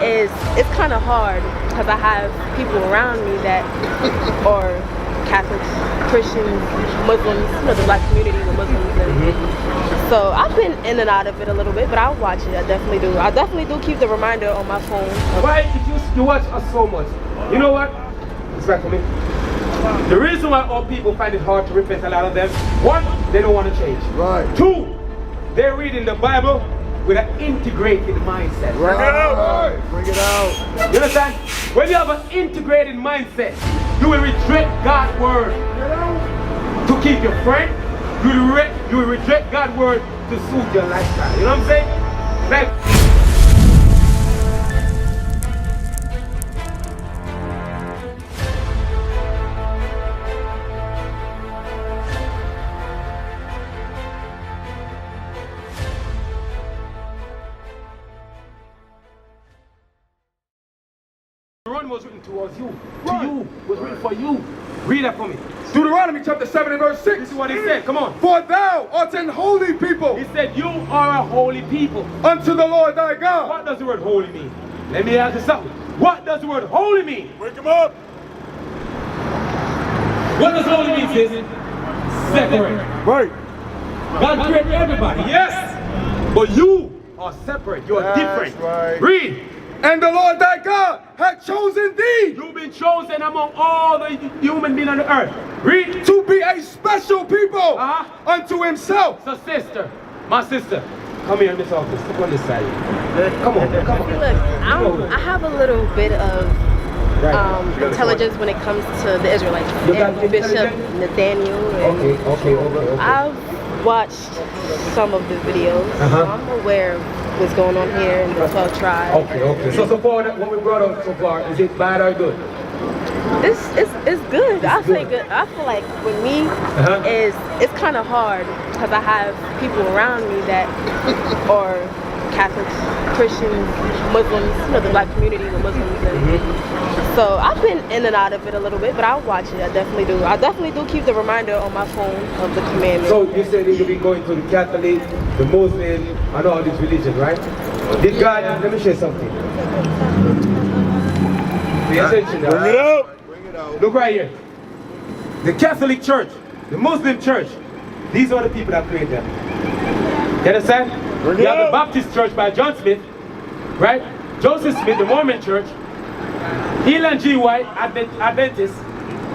is it's kind of hard because I have people around me that are Catholics, Christians, Muslims, you know, the black community, the Muslims. And so I've been in and out of it a little bit, but I watch it. I definitely do. I definitely do keep the reminder on my phone. Why you watch us so much? You know what? It's back to me. The reason why all people find it hard to repent, a lot of them, one, they don't want to change. Right. Two, they're reading the Bible with an integrated mindset. Right. Bring it out. Bring it out. You understand? When you have an integrated mindset, you will reject God's word to keep your friend. You will reject God's word to suit your lifestyle. You know what I'm saying? Like. The run was written towards you. To you. Was written for you. Read that for me. Deuteronomy chapter 7 and verse 6. This is what he said. Come on. For thou art an holy people. He said, you are a holy people. Unto the Lord thy God. What does the word holy mean? Let me ask you something. What does the word holy mean? Wake him up. What does holy mean, sis? Separate. Right. God created everybody, yes. But you are separate. You are different. Right. Read. And the Lord thy God hath chosen thee. You've been chosen among all the human beings on the earth. Read. To be a special people unto himself. So sister, my sister, come here in this office. Look on this side. Come on, come on. Look, I have a little bit of intelligence when it comes to the Israelites. And Bishop Nathaniel. And Okay. I've watched some of the videos, so I'm aware of what's going on here in the 12 tribes. Okay. So far, what we brought up so far, is it bad or good? It's good. I feel good. I feel like with me, it's kind of hard because I have people around me that are Catholics, Christians, Muslims, you know, the black community, the Muslims. And so I've been in and out of it a little bit, but I watch it. I definitely do. I definitely do keep the reminder on my phone of the commandments. So you said you'll be going to the Catholic, the Muslim, and all these religions, right? Did God, let me share something. Pay attention now. Bring it out. Bring it out. Look right here. The Catholic Church, the Muslim Church, these are the people that create them. You understand? You have the Baptist Church by John Smith, right? Joseph Smith, the Mormon Church, Ellen G. White, Adventist.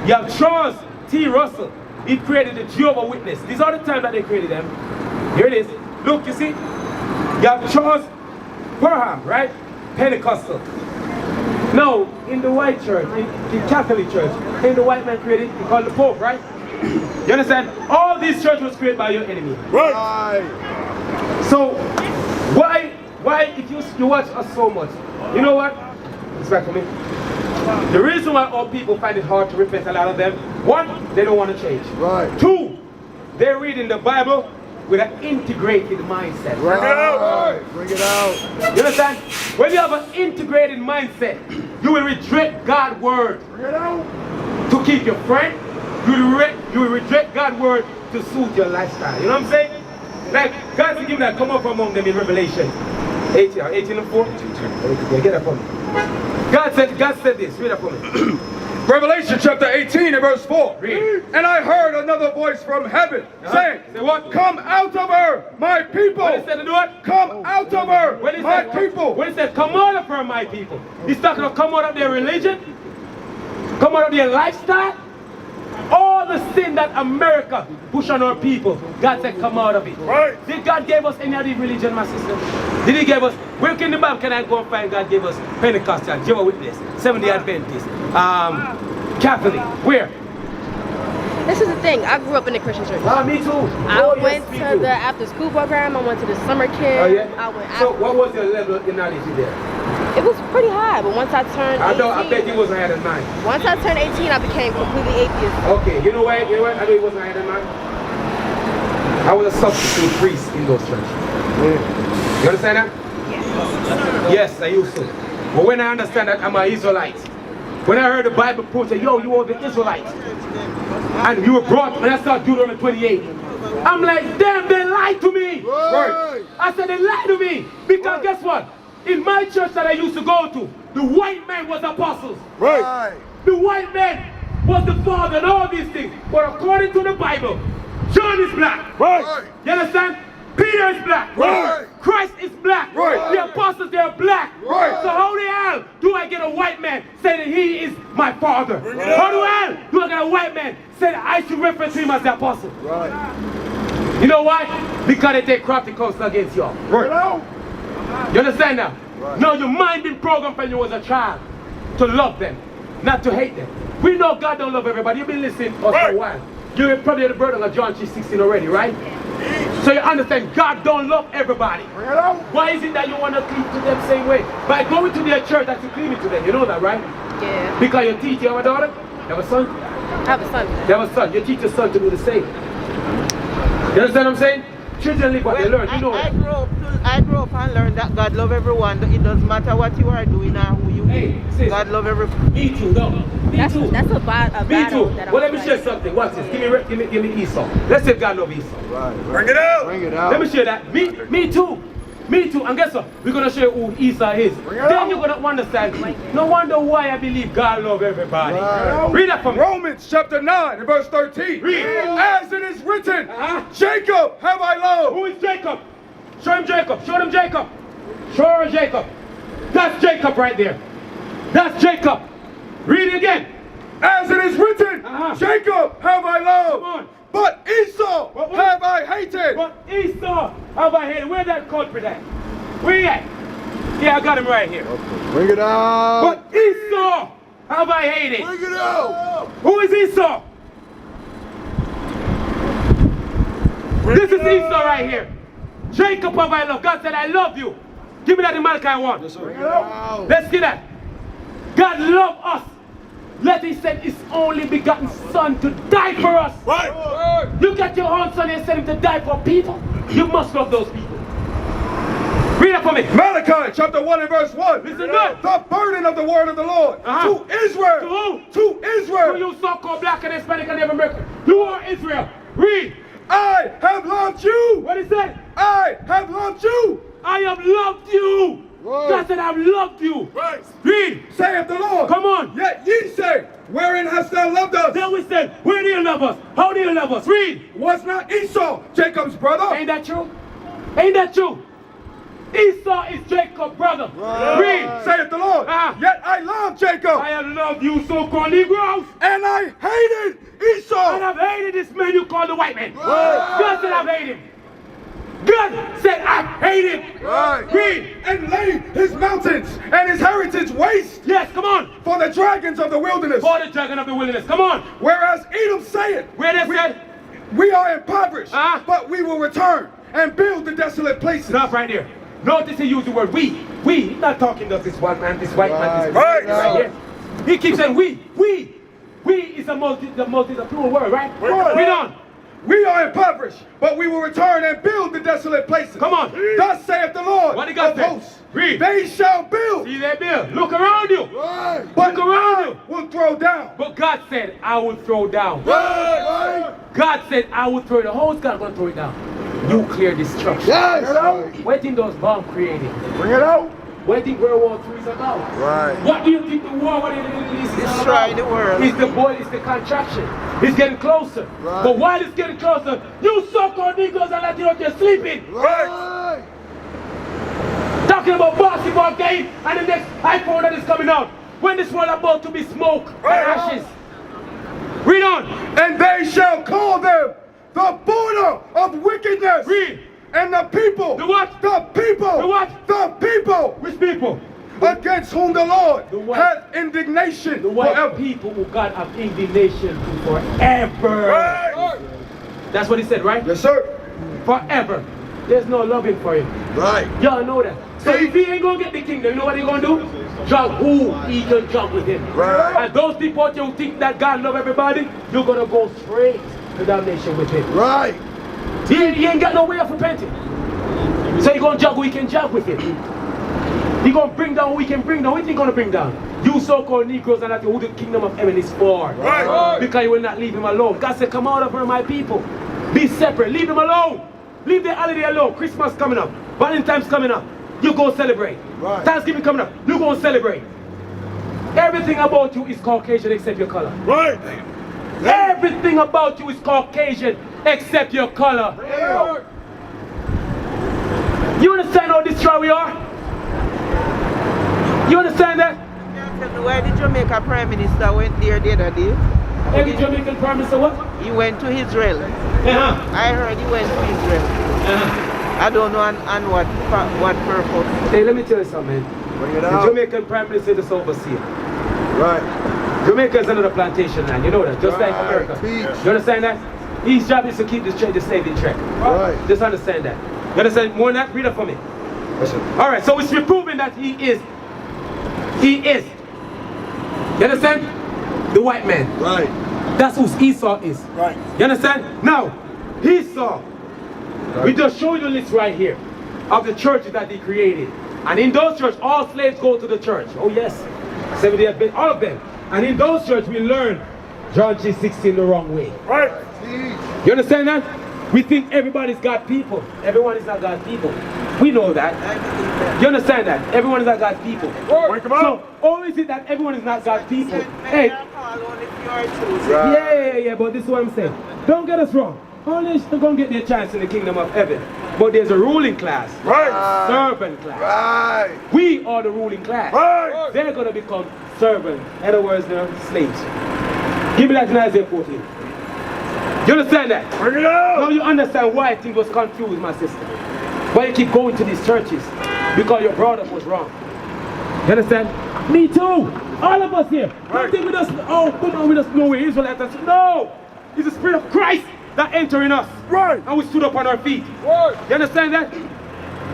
You have Charles T. Russell. He created the Jehovah's Witness. These are the times that they created them. Here it is. Look, you see? You have Charles Parham, right? Pentecostal. Now, in the white church, in the Catholic Church, in the white man created, he called the Pope, right? You understand? All these churches was created by your enemy. Right. So, why if you watch us so much, you know what? It's back to me. The reason why all people find it hard to repent, a lot of them, one, they don't want to change. Right. Two, they're reading the Bible with an integrated mindset. Bring it out. Bring it out. You understand? When you have an integrated mindset, you will reject God's word Bring it out. to keep your friend. You will reject God's word to suit your lifestyle. You know what I'm saying? Like God's giving that come up among them in Revelation 18 and 4. Get that for me. God said this. Read that for me. Revelation chapter 18 and verse 4. Read. And I heard another voice from heaven saying, Say what? come out of her, my people. When he said to do it? Come out of her, my people. When he said come out of her, my people, he's talking about come out of their religion, come out of their lifestyle. All the sin that America push on our people, God said come out of it. Right. Did God give us any other religion, my sister? Did he give us, where in the Bible can I go and find God gave us Pentecostal, Jehovah's Witness, Seventh-day Adventist, Catholic, where? This is the thing. I grew up in the Christian church. Me too. I went to the after school program. I went to the summer camp. Oh yeah? I went So what was your level of knowledge there? It was pretty high, but once I turned 18, I bet it wasn't higher than mine. once I turned 18, I became completely atheist. Okay, you know why? I know it wasn't higher than mine. I was a substitute priest in those churches. You understand that? Yes, I used to. But when I understand that I'm an Israelite, when I heard the Bible quote say, yo, you are the Israelites, and you were brought, when I started Deuteronomy 28, I'm like, damn, they lied to me. Right. I said, they lied to me. Because guess what? in my church that I used to go to, the white man was apostles. Right. The white man was the father and all these things. But according to the Bible, John is black. Right. You understand? Peter is black. Right. Christ is black. Right. The apostles, they are black. Right. So how the hell do I get a white man say that he is my father? How the hell do I get a white man say that I should reference him as the apostle? Right. You know why? Because they take crafty counsel against y'all. Right. You understand now? Right. Now your mind been programmed when you was a child to love them, not to hate them. We know God don't love everybody. You've been listening to us for a while. You're probably the burden of John 3:16 already, right? So you understand God don't love everybody. Why is it that you want to cleave to them same way? By going to their church that you cleave to them. You know that, right? Yeah. Because you teach, you have a daughter? You have a son? I have a son. You have a son. You teach your son to do the same. You understand what I'm saying? Children live what they learn. You know I grew up and learned that God love everyone. It doesn't matter what you are doing or who you be. God love everyone. Me too, no. Me too. That's a battle. Me too. That Well, let me share something. Watch this. Give me Esau. Let's say God love Esau. Right. Bring it out. Bring it out. Let me share that. Me too. Me too. And guess what? We're going to show you who Esau is. Then you're going to understand. No wonder why I believe God love everybody. Right. Read that from Romans chapter 9 and verse 13. Read. As it is written, Jacob have I loved. Who is Jacob? Show him Jacob. Show them Jacob. Show her Jacob. That's Jacob right there. That's Jacob. Read it again. As it is written, Jacob have I loved. Come on. But Esau have I hated. But Esau have I hated. Where that culprit at? Where he at? Yeah, I got him right here. Bring it out. But Esau have I hated. Bring it out. Who is Esau? This is Esau right here. Jacob have I loved. God said, I love you. Give me that in Malachi 1. Yes, sir. Let's see that. God loved us. Let He send His only begotten Son to die for us. Right. You got your own son and send him to die for people. You must love those people. Read it for me. Malachi chapter 1 and verse 1. Listen good. The burden of the word of the Lord to Israel. To who? To Israel. To you so-called black and Hispanic and American. You are Israel. Read. I have loved you. What is that? I have loved you. I have loved you. Right. God said, I've loved you. Right. Read. Saith the Lord. Come on. Yet ye say, wherein hast thou loved us? Then we said, where do you love us? How do you love us? Read. Was not Esau Jacob's brother? Ain't that true? Ain't that true? Esau is Jacob's brother. Right. Read. Saith the Lord. Yet I love Jacob. I have loved you so-called Negroes. And I hated Esau. And I've hated this man you call the white man. Right. God said I've hated him. God said I hate him. Right. Read. And laid his mountains and his heritage waste. Yes, come on. For the dragons of the wilderness. For the dragon of the wilderness. Come on. Whereas Edom saith, Where they said, we are impoverished, but we will return and build the desolate places. stop right there. Notice he used the word we. We. He's not talking to this one man, this white man, this Right. right here. He keeps saying we. We. We is the plural word, right? Right. Read on. We are impoverished, but we will return and build the desolate places. Come on. Thus saith the Lord What did God of say? hosts. Read. They shall build. See that bill? Look around you. Right. But But around I you. will throw down. But God said, I will throw down. Right. God said, I will throw it. The whole God going to throw it down. Nuclear destruction. Yes. What do you think those bombs creating? Bring it out. What do you think World War III is about? Right. What do you think the war, what do you think this is Destroy about? the world. It's the boy, it's the contraction. It's getting closer. Right. But while it's getting closer, you so-called Negroes are like you're sleeping. Right. Talking about basketball game and the next iPhone that is coming out. When this world about to be smoke and ashes. Read on. And they shall call them the border of wickedness. Read. And the people. The what? The people. The what? The people. Which people? Against whom the Lord The what? hath indignation The white forever. people who God have indignation to forever. Right. That's what he said, right? Yes, sir. Forever. There's no loving for him. Right. Y'all know that. So if he ain't gonna get the kingdom, you know what he gonna do? Jump who he can jump with him. Right. And those people out there who think that God love everybody, you're gonna go straight to damnation with him. Right. He ain't got no way of repenting. So he gonna jump who he can jump with him. He gonna bring down who he can bring down. What is he gonna bring down? You so-called Negroes are not who the kingdom of heaven is for. Right. Because you will not leave him alone. God said, come out of her, my people. Be separate. Leave them alone. Leave the holiday alone. Christmas coming up. Valentine's coming up. You go celebrate. Right. Thanksgiving coming up. You go and celebrate. Everything about you is Caucasian except your color. Right. Everything about you is Caucasian except your color. Yeah. You understand how destroyed we are? You understand that? Why did Jamaica Prime Minister went there the other day? Every Jamaican Prime Minister what? He went to Israel. I heard he went to Israel. I don't know on what purpose. Hey, let me tell you something, man. Bring it The out. Jamaican Prime Minister is overseer. Right. Jamaica is another plantation land, you know that, just like America. Teach. You understand that? His job is to keep the slave in check. Right. Just understand that. You understand? More than that, read it for me. Listen. Alright, so it's proving that he is. You understand? The white man. Right. That's who Esau is. Right. You understand? Now, Esau, we just showed you the list right here of the churches that they created. And in those churches, all slaves go to the church. Oh yes. 70 have been, all of them. And in those churches, we learn John 3:16 the wrong way. Right. You understand that? We think everybody's God's people. Everyone is not God's people. We know that. You understand that? Everyone is not God's people. So, how is it that everyone is not God's people? Hey. Yeah, but this is what I'm saying. Don't get us wrong. Only they're going to get their chance in the kingdom of heaven. But there's a ruling class. Right. Servant class. Right. We are the ruling class. Right. They're going to become servants. In other words, they're slaves. Give me that in Isaiah 14. You understand that? Bring it out. Now you understand why things was confused, my sister. Why you keep going to these churches? Because your brother was wrong. You understand? Me too. All of us here. Don't think we just, oh, come on, we just know we're Israelites. No. It's the Spirit of Christ that entering us. Right. And we stood up on our feet. Right. You understand that?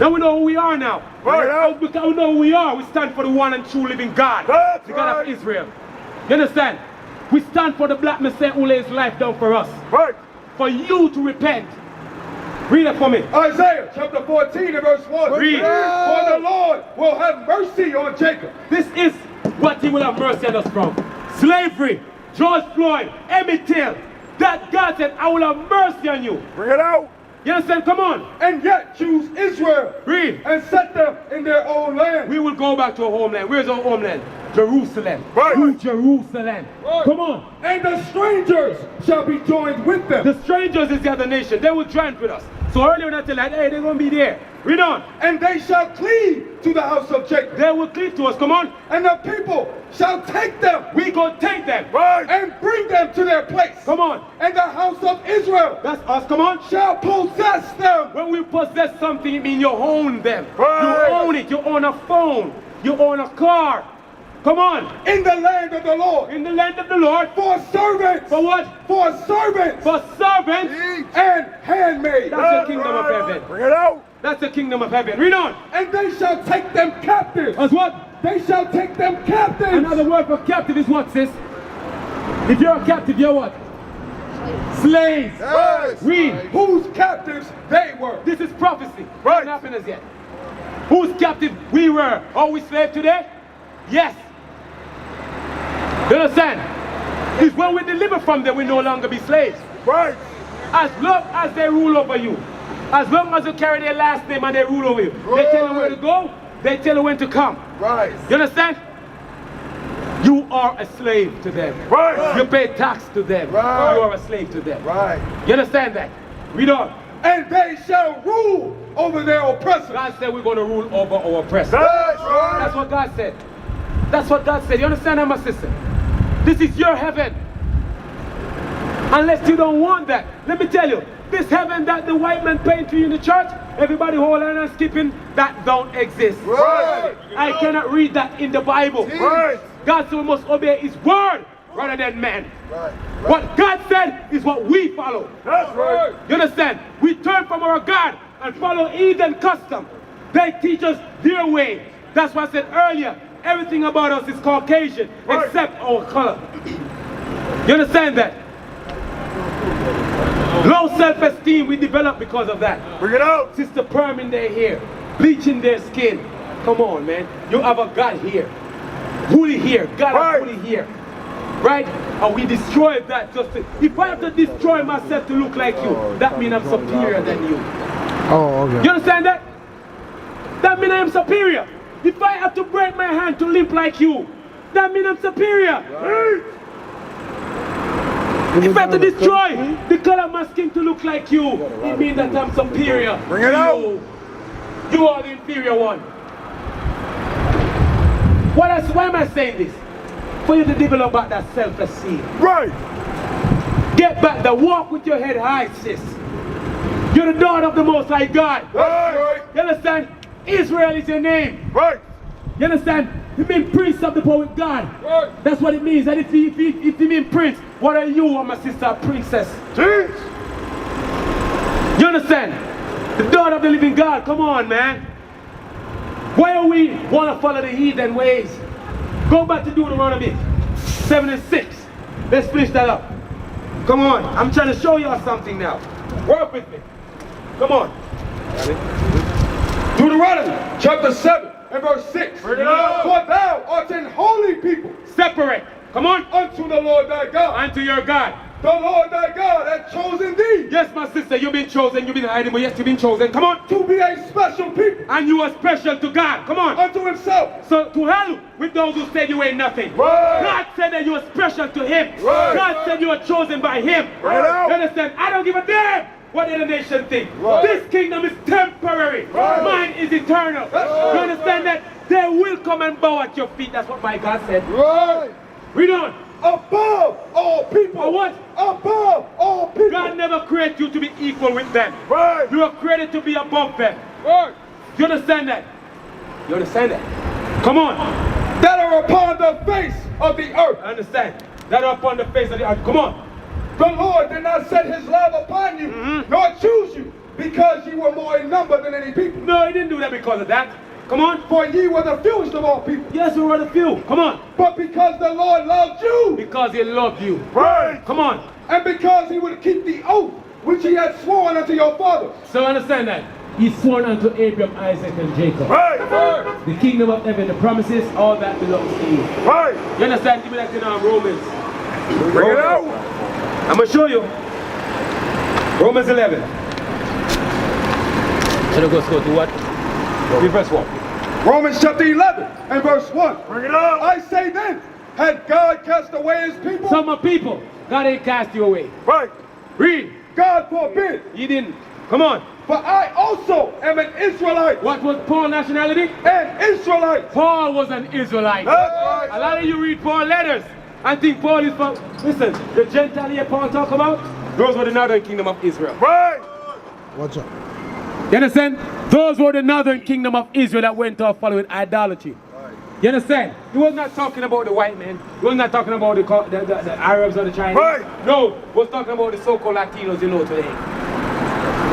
Now we know who we are now. Right. Because we know who we are. We stand for the one and true living God. That's the God right. of Israel. You understand? We stand for the black Messiah who lays life down for us. Right. For you to repent. Read it for me. Isaiah chapter 14 and verse 1. Read. For the Lord will have mercy on Jacob. This is what he will have mercy on us from. Slavery, George Floyd, Emmett Till. That God said, I will have mercy on you. Bring it out. You understand? Come on. And yet choose Israel. Read. And set them in their own land. We will go back to our homeland. Where's our homeland? Jerusalem. Right. New Jerusalem. Right. Come on. And the strangers shall be joined with them. The strangers is the other nation. They will join with us. So earlier when I tell like, hey, they're going to be there. Read on. And they shall cleave to the house of Jacob. They will cleave to us. Come on. And the people shall take them. We go take them. Right. And bring them to their place. Come on. And the house of Israel. That's us. Come on. Shall possess them. When we possess something, it means you own them. Right. You own it. You own a phone. You own a car. Come on. In the land of the Lord. In the land of the Lord. For servants. For what? For servants. For servants. And handmaids. That's the kingdom of heaven. Bring it out. That's the kingdom of heaven. Read on. And they shall take them captive. As what? They shall take them captive. Another word for captive is what, sis? If you're a captive, you're what? Slaves. Yes. Read. Whose captives they were. This is prophecy. Right. Hasn't happened as yet. Whose captive we were? Are we slaves today? Yes. You understand? It's when we deliver from them, we no longer be slaves. Right. As long as they rule over you, as long as you carry their last name and they rule over you, they tell you where to go, they tell you when to come. Right. You understand? You are a slave to them. Right. You pay tax to them. Right. You are a slave to them. Right. You understand that? Read on. And they shall rule over their oppressors. God said we're going to rule over our oppressors. That's right. That's what God said. That's what God said. You understand that, my sister? This is your heaven. Unless you don't want that. Let me tell you, this heaven that the white man paint to you in the church, everybody holding and skipping, that don't exist. Right. I cannot read that in the Bible. Right. God said we must obey his word rather than man. Right. What God said is what we follow. That's right. You understand? We turn from our God and follow heathen custom. They teach us their way. That's why I said earlier, everything about us is Caucasian, right, except our color. You understand that? Low self-esteem we develop because of that. Bring it out. Sister perming their hair, bleaching their skin. Come on, man. You have a God here. Fully here. God right, is fully here. Right? And we destroy that just to, if I have to destroy myself to look like you, that means I'm superior than you. Oh, okay. You understand that? That means I am superior. If I have to break my hand to limp like you, that means I'm superior. Right. If I have to destroy the color of my skin to look like you, it means that I'm superior. Bring it out. You are the inferior one. Why am I saying this? For you to develop back that self-esteem. Right. Get back the walk with your head high, sis. You're the daughter of the Most High God. Right. You understand? Israel is your name. Right. You understand? You mean prince of the power with God. Right. That's what it means. And if you mean prince, what are you, or my sister, a princess? Jeez. You understand? The daughter of the living God. Come on, man. Why are we want to follow the heathen ways? Go back to Deuteronomy 7 and 6. Let's finish that up. Come on. I'm trying to show y'all something now. Work with me. Come on. Deuteronomy chapter 7 and verse 6. For thou art an holy people. Separate. Come on. Unto the Lord thy God. Unto your God. The Lord thy God hath chosen thee. Yes, my sister, you've been chosen. You've been hiding, but yes, you've been chosen. Come on. To be a special people. And you are special to God. Come on. Unto himself. So to hell with those who said you ain't nothing. Right. God said that you are special to him. Right. God said you are chosen by him. Right. You understand? I don't give a damn what the other nation think. Right. This kingdom is temporary. Right. Mine is eternal. Right. You understand that? They will come and bow at your feet. That's what my God said. Right. Read on. Above all people. Or what? Above all people. God never created you to be equal with them. Right. You are created to be above them. Right. You understand that? You understand that? Come on. That are upon the face of the earth. I understand. That are upon the face of the earth. Come on. The Lord did not set his love upon you, nor choose you, because you were more in number than any people. No, he didn't do that because of that. Come on. For ye were the fewest of all people. Yes, we were the few. Come on. But because the Lord loved you. Because he loved you. Right. Come on. And because he would keep the oath which he had sworn unto your fathers. So understand that. He swore unto Abraham, Isaac, and Jacob. Right. Right. The kingdom of heaven, the promises, all that belongs to you. Right. You understand? Give me that in Romans. Bring it out. I'm going to show you. Romans 11. Should I go to what? Read verse 1. Romans chapter 11 and verse 1. Bring it up. I say then, had God cast away his people? Some of people, God ain't cast you away. Right. Read. God forbid. He didn't. Come on. For I also am an Israelite. What was Paul's nationality? An Israelite. Paul was an Israelite. That's right. A lot of you read Paul letters and think Paul is from, listen, the Gentile here Paul talk about, those were the northern kingdom of Israel. Right. Watch out. You understand? Those were the northern kingdom of Israel that went off following idolatry. Right. You understand? He was not talking about the white men. He was not talking about the Arabs or the Chinese. Right. No, he was talking about the so-called Latinos you know today.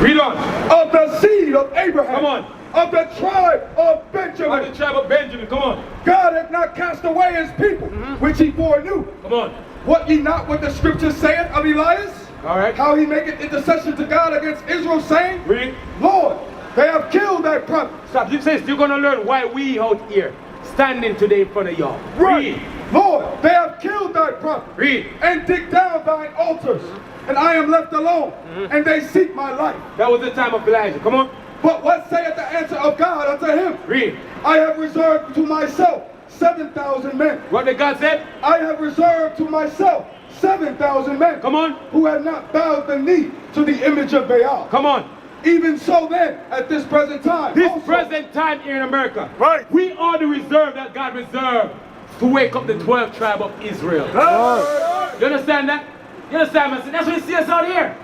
Read on. Of the seed of Abraham. Come on. Of the tribe of Benjamin. Of the tribe of Benjamin. Come on. God hath not cast away his people, which he foreknew. Come on. What ye not what the scripture saith of Elias? All right. How he maketh intercession to God against Israel, saying, Read. Lord, they have killed thy prophet. Stop. You says you're going to learn why we out here standing today in front of y'all. Right. Read. Lord, they have killed thy prophet. Read. And dig down thine altars. And I am left alone. And they seek my life. That was the time of Elijah. Come on. But what saith the answer of God unto him? Read. I have reserved to myself 7,000 men. What did God say? I have reserved to myself 7,000 men. Come on. Who have not bowed the knee to the image of Baal. Come on. Even so then, at this present time. This also, present time here in America. Right. We are the reserve that God reserved to wake up the 12 tribe of Israel. Right. You understand that? You understand, man? That's what you see us out here.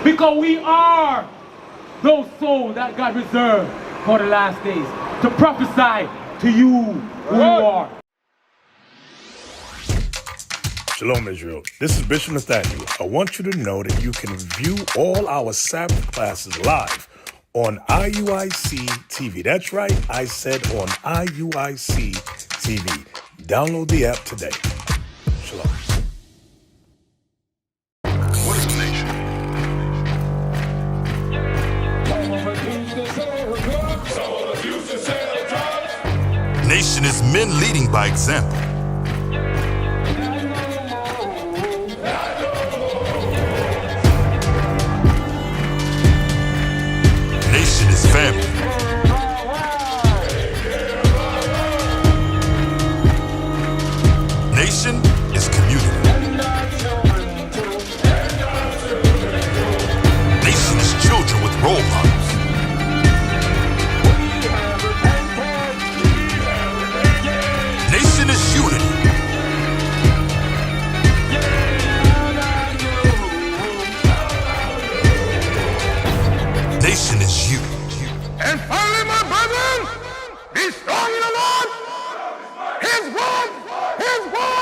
Because we are those souls that God reserved for the last days to prophesy to you who you are. Shalom, Israel. This is Bishop Nathaniel. I want you to know that you can view all our Sabbath classes live on IUIC TV. That's right, I said on IUIC TV. Download the app today. Shalom. What is a nation? Nation is men leading by example. Nation is family. His word